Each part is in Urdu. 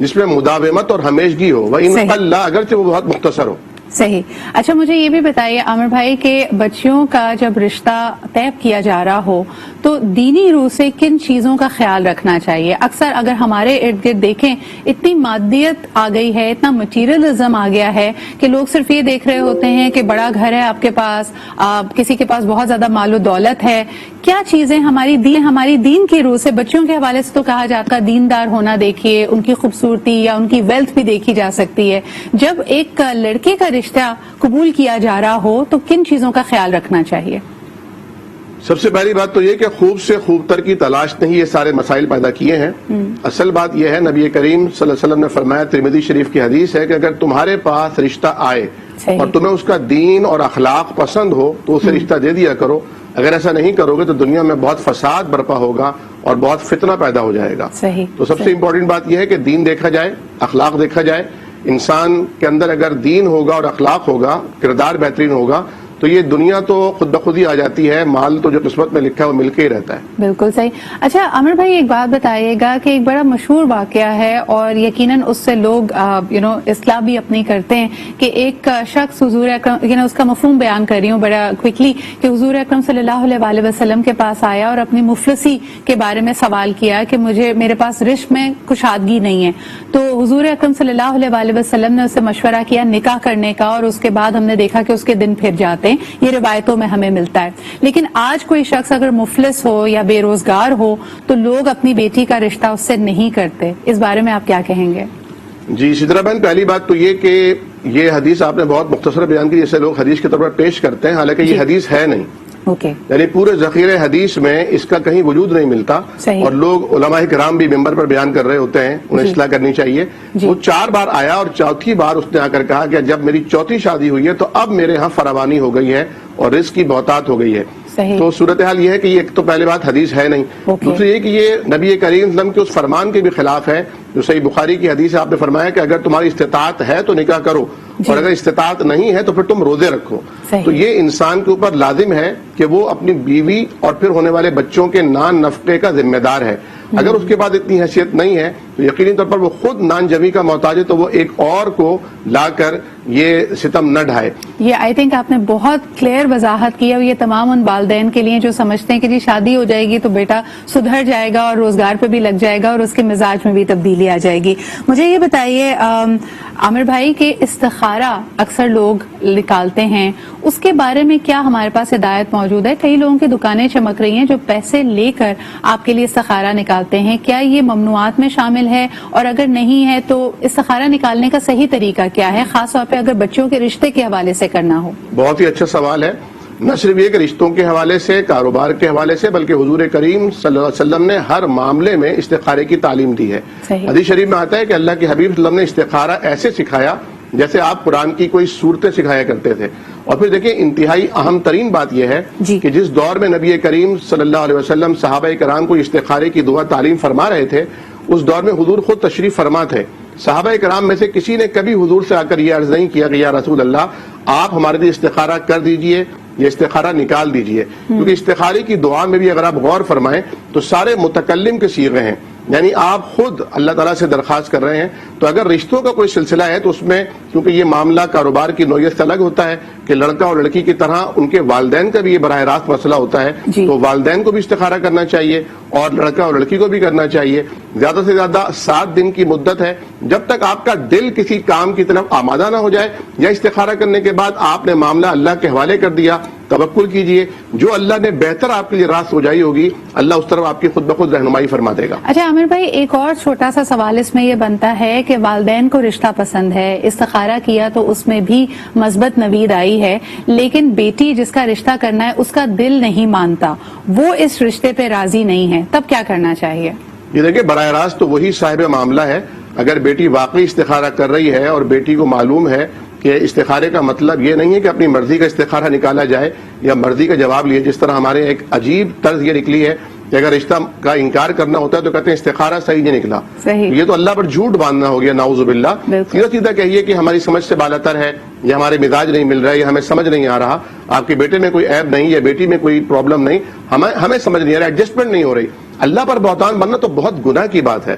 جس میں مداومت اور ہمیشگی ہو، وَإِنْ قَلَّ، اگرچہ وہ بہت مختصر ہو. صحیح. اچھا مجھے یہ بھی بتائیے عامر بھائی کہ بچیوں کا جب رشتہ طے کیا جا رہا ہو تو دینی روح سے کن چیزوں کا خیال رکھنا چاہیے؟ اکثر اگر ہمارے ارد گرد دیکھیں اتنی مادیت آ گئی ہے، اتنا مٹیریلزم آ گیا ہے کہ لوگ صرف یہ دیکھ رہے ہوتے ہیں کہ بڑا گھر ہے آپ کے پاس، کسی کے پاس بہت زیادہ مال و دولت ہے. کیا چیزیں ہماری دین کی روح سے، بچوں کے حوالے سے تو کہا جاتا ہے دیندار ہونا دیکھیے، ان کی خوبصورتی یا ان کی ویلتھ بھی دیکھی جا سکتی ہے. جب ایک لڑکے کا رشتہ قبول کیا جا رہا ہو تو کن چیزوں کا خیال رکھنا چاہیے؟ سب سے پہلی بات تو یہ کہ خوب سے خوب تر کی تلاش نے ہی یہ سارے مسائل پیدا کیے ہیں. اصل بات یہ ہے، نبی کریم صلی اللہ علیہ وسلم نے فرمایا، ترمذی شریف کی حدیث ہے کہ اگر تمہارے پاس رشتہ آئے اور تمہیں اس کا دین اور اخلاق پسند ہو تو اسے رشتہ دے دیا کرو. اگر ایسا نہیں کرو گے تو دنیا میں بہت فساد برپا ہوگا اور بہت فتنہ پیدا ہو جائے گا. تو سب سے امپورٹنٹ بات یہ ہے کہ دین دیکھا جائے، اخلاق دیکھا جائے. انسان کے اندر اگر دین ہوگا اور اخلاق ہوگا، کردار بہترین ہوگا، تو یہ دنیا تو خود بخود ہی آ جاتی ہے. مال تو جو قسمت میں لکھا ہے وہ مل کے ہی رہتا ہے. بالکل صحیح. اچھا عامر بھائی ایک بات بتائیے گا کہ ایک بڑا مشہور واقعہ ہے اور یقیناً اس سے لوگ اصلاح بھی اپنی کرتے ہیں کہ ایک شخص حضور اکرم، اس کا مفہوم بیان کر رہی ہوں بڑا کوئکلی، کہ حضور اکرم صلی اللہ علیہ وسلم کے پاس آیا اور اپنی مفلسی کے بارے میں سوال کیا کہ میرے پاس رزق میں کشادگی نہیں ہے. تو حضور اکرم صلی اللہ علیہ وسلم نے اسے مشورہ کیا نکاح کرنے کا، اور اس کے بعد ہم نے دیکھا کہ اس کے دن پھر جاتے ہیں. یہ روایتوں میں ہمیں ملتا ہے. لیکن آج کوئی شخص اگر مفلس ہو یا بے روزگار ہو تو لوگ اپنی بیٹی کا رشتہ اس سے نہیں کرتے. اس بارے میں آپ کیا کہیں گے؟ جی سدرا بہن، پہلی بات تو یہ کہ یہ حدیث آپ نے بہت مختصر بیان کی، جیسے لوگ حدیث کے طور پر پیش کرتے ہیں، حالانکہ یہ حدیث ہے نہیں. یعنی پورے ذخیرے حدیث میں اس کا کہیں وجود نہیں ملتا. اور لوگ علماء کرام بھی ممبر پر بیان کر رہے ہوتے ہیں، انہیں اصلاح کرنی چاہیے. وہ 4 بار آیا اور چوتھی بار اس نے آ کر کہا کہ جب میری چوتھی شادی ہوئی ہے تو اب میرے ہاں فراوانی ہو گئی ہے اور رزق کی بہتات ہو گئی ہے. تو صورتحال یہ ہے کہ یہ ایک تو پہلے بات حدیث ہے نہیں. دوسری یہ کہ یہ نبی کریم صلی اللہ علیہ وسلم کے اس فرمان کے بھی خلاف ہے جو صحیح بخاری کی حدیث ہے. آپ نے فرمایا کہ اگر تمہاری استطاعت ہے تو نکاح کرو، اور اگر استطاعت نہیں ہے تو پھر تم روزے رکھو. تو یہ انسان کے اوپر لازم ہے کہ وہ اپنی بیوی اور پھر ہونے والے بچوں کے نان نفقے کا ذمہ دار ہے. اگر اس کے بعد اتنی حیثیت نہیں ہے تو یقینی طور پر وہ خود نان جمی کا محتاج ہے، تو وہ ایک اور کو لا کر یہ ستم نہ ڈھائے. یہ آئی تھنک آپ نے بہت کلیئر وضاحت کی ہے، اور یہ تمام ان والدین کے لیے جو سمجھتے ہیں کہ جی شادی ہو جائے گی تو بیٹا سدھر جائے گا اور روزگار پہ بھی لگ جائے گا اور اس کے مزاج میں بھی تبدیلی آ جائے گی. مجھے یہ بتائیے عامر بھائی کہ استخارہ اکثر لوگ نکالتے ہیں، اس کے بارے میں کیا ہمارے پاس ہدایت موجود ہے؟ کئی لوگوں کی دکانیں چمک رہی ہیں جو پیسے لے کر آپ کے لیے استخارہ نکالتے ہیں. کیا یہ ممنوعات میں شامل ہے؟ اور اگر نہیں ہے تو استخارہ نکالنے کا صحیح طریقہ کیا ہے، خاص طور پہ اگر بچوں کے رشتے کے حوالے سے کرنا ہو؟ بہت ہی اچھا سوال ہے. نہ صرف یہ کہ رشتوں کے حوالے سے، کاروبار کے حوالے سے، بلکہ حضور کریم صلی اللہ علیہ وسلم نے ہر معاملے میں استخارے کی تعلیم دی ہے. حدیث شریف میں آتا ہے کہ اللہ کے حبیب صلی اللہ علیہ وسلم نے استخارہ ایسے سکھایا جیسے آپ قرآن کی کوئی صورتیں سکھایا کرتے تھے. اور پھر دیکھیں انتہائی اہم ترین بات یہ ہے کہ جس دور میں نبی کریم صلی اللہ علیہ وسلم صحابہ کرام کو استخارے کی دعا تعلیم فرما رہے تھے، اس دور میں حضور خود تشریف فرما تھے. صحابہ کرام میں سے کسی نے کبھی حضور سے آ کر یہ عرض نہیں کیا کہ یا رسول اللہ آپ ہمارے لیے استخارہ کر دیجئے، یہ استخارہ نکال دیجئے. کیونکہ استخارے کی دعا میں بھی اگر آپ غور فرمائیں تو سارے متکلم کے صیغے ہیں، یعنی آپ خود اللہ تعالیٰ سے درخواست کر رہے ہیں. تو اگر رشتوں کا کوئی سلسلہ ہے تو اس میں کیونکہ یہ معاملہ کاروبار کی نوعیت سے الگ ہوتا ہے کہ لڑکا اور لڑکی کی طرح ان کے والدین کا بھی یہ براہ راست مسئلہ ہوتا ہے. تو والدین کو بھی استخارہ کرنا چاہیے اور لڑکا اور لڑکی کو بھی کرنا چاہیے. زیادہ سے زیادہ 7 دن کی مدت ہے. جب تک آپ کا دل کسی کام کی طرف آمادہ نہ ہو جائے یا استخارہ کرنے کے بعد آپ نے معاملہ اللہ کے حوالے کر دیا، توکل کیجئے، جو اللہ نے بہتر آپ کے لیے راست ہو جائی ہوگی اللہ اس طرف آپ کی خود بخود رہنمائی فرما دے گا. اچھا عامر بھائی ایک اور چھوٹا سا سوال اس میں یہ بنتا ہے کہ والدین کو رشتہ پسند ہے، استخارہ کیا تو اس میں بھی مثبت نوید آئی ہے، لیکن بیٹی جس کا رشتہ کرنا ہے اس کا دل نہیں مانتا، وہ اس رشتے پہ راضی نہیں ہے، تب کیا کرنا چاہیے؟ یہ دیکھیں براہ راست تو وہی صاحب معاملہ ہے. اگر بیٹی واقعی استخارہ کر رہی ہے اور بیٹی کو معلوم ہے کہ استخارے کا مطلب یہ نہیں ہے کہ اپنی مرضی کا استخارہ نکالا جائے یا مرضی کا جواب لیے، جس طرح ہمارے ایک عجیب طرز یہ نکلی ہے کہ اگر رشتہ کا انکار کرنا ہوتا ہے تو کہتے ہیں استخارہ صحیح نہیں نکلا. یہ تو اللہ پر جھوٹ باندھنا ہو گیا، نعوذ باللہ. سیدھا سیدھا کہیے کہ ہماری سمجھ سے بالاتر ہے یا ہمارے مزاج نہیں مل رہا ہے یا ہمیں سمجھ نہیں آ رہا، آپ کے بیٹے میں کوئی عیب نہیں یا بیٹی میں کوئی پرابلم نہیں، ہمیں سمجھ نہیں آ رہا، ایڈجسٹمنٹ نہیں ہو رہی. اللہ پر بہتان بننا تو بہت گناہ کی بات ہے.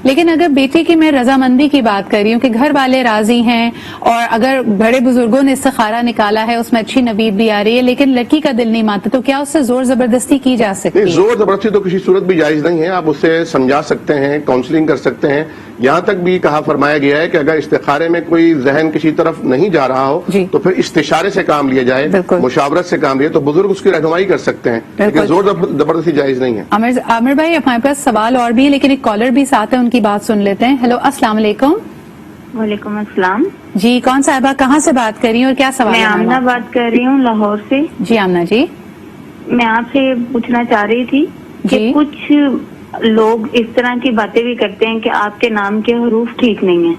لیکن اگر بیٹے کی میں رضامندی کی بات کر رہی ہوں کہ گھر والے راضی ہیں اور اگر بڑے بزرگوں نے استخارہ نکالا ہے اس میں اچھی نوید بھی آ رہی ہے لیکن لڑکی کا دل نہیں مانتا تو کیا اس سے زور زبردستی کی جا سکتی ہے؟ زور زبردستی تو کسی صورت بھی جائز نہیں ہے. آپ اسے سمجھا سکتے ہیں, کاؤنسلنگ کر سکتے ہیں. یہاں تک بھی کہا فرمایا گیا ہے کہ اگر استخارے میں کوئی ذہن کسی طرف نہیں جا رہا ہو تو پھر استشارے سے کام لیا جائے, مشاورت سے کام لیا تو بزرگ اس کی رہنمائی کر سکتے ہیں, لیکن زور زبردستی جائز نہیں ہے. عامر بھائی ہمارے پاس سوال اور بھی ہے لیکن ایک کالر بھی ساتھ ہے, ان کی بات سن لیتے ہیں. ہیلو, السلام علیکم. وعلیکم السلام. جی کون صاحبہ کہاں سے بات کر رہی ہیں اور کیا سوال ہے؟ میں آمنہ بات کر رہی ہوں لاہور سے. جی آمنہ جی. میں آپ سے پوچھنا چاہ رہی تھی کہ کچھ لوگ اس طرح کی باتیں بھی کرتے ہیں کہ آپ کے نام کے حروف ٹھیک نہیں ہیں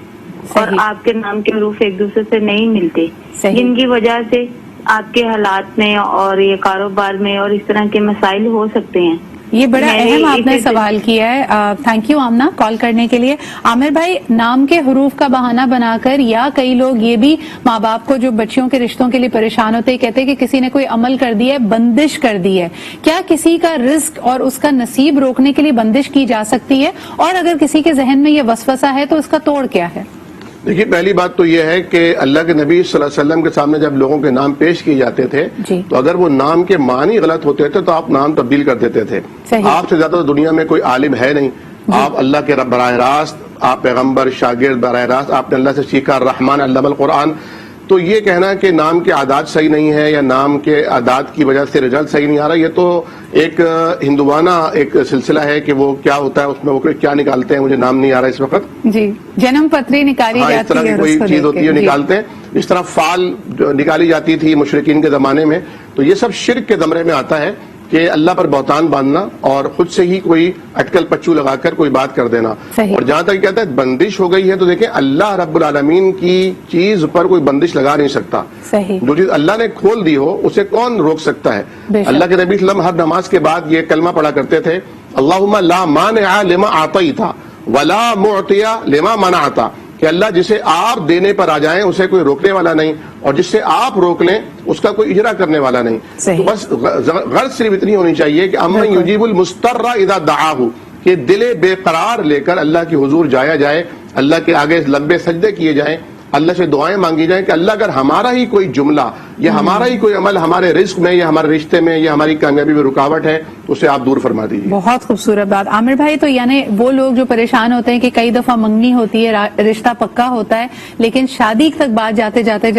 اور آپ کے نام کے حروف ایک دوسرے سے نہیں ملتے, جن کی وجہ سے آپ کے حالات میں اور یہ کاروبار میں اور اس طرح کے مسائل ہو سکتے ہیں. یہ بڑا اہم آپ نے سوال کیا ہے. تھینک یو آمنہ کال کرنے کے لیے. عامر بھائی, نام کے حروف کا بہانہ بنا کر یا کئی لوگ یہ بھی ماں باپ کو جو بچیوں کے رشتوں کے لیے پریشان ہوتے ہیں کہتے ہیں کہ کسی نے کوئی عمل کر دیا ہے, بندش کر دی ہے. کیا کسی کا رزق اور اس کا نصیب روکنے کے لیے بندش کی جا سکتی ہے؟ اور اگر کسی کے ذہن میں یہ وسوسہ ہے تو اس کا توڑ کیا ہے؟ دیکھیے, پہلی بات تو یہ ہے کہ اللہ کے نبی صلی اللہ علیہ وسلم کے سامنے جب لوگوں کے نام پیش کیے جاتے تھے تو اگر وہ نام کے معنی غلط ہوتے تھے تو آپ نام تبدیل کر دیتے تھے. آپ سے زیادہ دنیا میں کوئی عالم ہے نہیں, آپ اللہ کے رب براہ راست, آپ پیغمبر شاگرد براہ راست, آپ نے اللہ سے سیکھا, رحمان علم القرآن. تو یہ کہنا کہ نام کے عادات صحیح نہیں ہے یا نام کے عادات کی وجہ سے رزلٹ صحیح نہیں آ رہا, یہ تو ایک ہندوانہ ایک سلسلہ ہے کہ وہ کیا ہوتا ہے اس میں وہ کیا نکالتے ہیں, مجھے نام نہیں آ رہا اس وقت. جی, جنم پتری نکالی جاتی ہے, اس طرح کی کوئی چیز ہوتی ہے نکالتے ہیں. اس طرح فال نکالی جاتی تھی مشرکین کے زمانے میں. تو یہ سب شرک کے زمرے میں آتا ہے کہ اللہ پر بہتان باندھنا اور خود سے ہی کوئی اٹکل پچو لگا کر کوئی بات کر دینا. اور جہاں تک کہتا ہے بندش ہو گئی ہے تو دیکھیں اللہ رب العالمین کی چیز پر کوئی بندش لگا نہیں سکتا. جو چیز اللہ نے کھول دی ہو اسے کون روک سکتا ہے؟ اللہ کے نبی صلی اللہ علیہ وسلم ہر نماز کے بعد یہ کلمہ پڑھا کرتے تھے, اللہم لا مانع لما اعطیت ولا معطی لما منعت, کہ اللہ جسے آپ دینے پر آ جائیں اسے کوئی روکنے والا نہیں اور جس سے آپ روک لیں اس کا کوئی اجرا کرنے والا نہیں. تو بس غرض صرف اتنی ہونی چاہیے کہ امن یجیب المضطر اذا دعاہ, کہ دل بے قرار لے کر اللہ کی حضور جایا جائے, اللہ کے آگے لمبے سجدے کیے جائیں, اللہ سے دعائیں مانگی جائیں کہ اللہ اگر ہمارا ہی کوئی جملہ یا ہمارا ہی کوئی عمل ہمارے رزق میں یا ہمارے رشتے میں یا ہماری کامیابی میں رکاوٹ ہے تو اسے آپ دور فرما دیجیے. بہت خوبصورت بات. عامر بھائی, تو یعنی وہ لوگ جو پریشان ہوتے ہیں کہ کئی دفعہ منگنی ہوتی ہے, رشتہ پکا ہوتا ہے لیکن شادی تک بات جاتے جاتے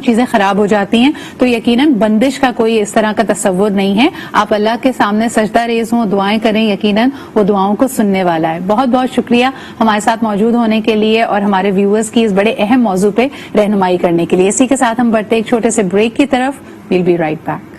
چیزیں خراب ہو جاتی ہیں, تو یقیناً بندش کا کوئی اس طرح کا تصور نہیں ہے. آپ اللہ کے سامنے سجدہ ریز ہوں, دعائیں کریں, یقیناً وہ دعاؤں کو سننے والا ہے. بہت بہت شکریہ ہمارے ساتھ موجود ہونے کے لیے اور ہمارے ویورز کی اس بڑے اہم موضوع پہ رہنمائی کرنے کے لیے. اسی کے ساتھ ہم بڑھتے ایک چھوٹے سے بریک کی طرف. We'll be right back.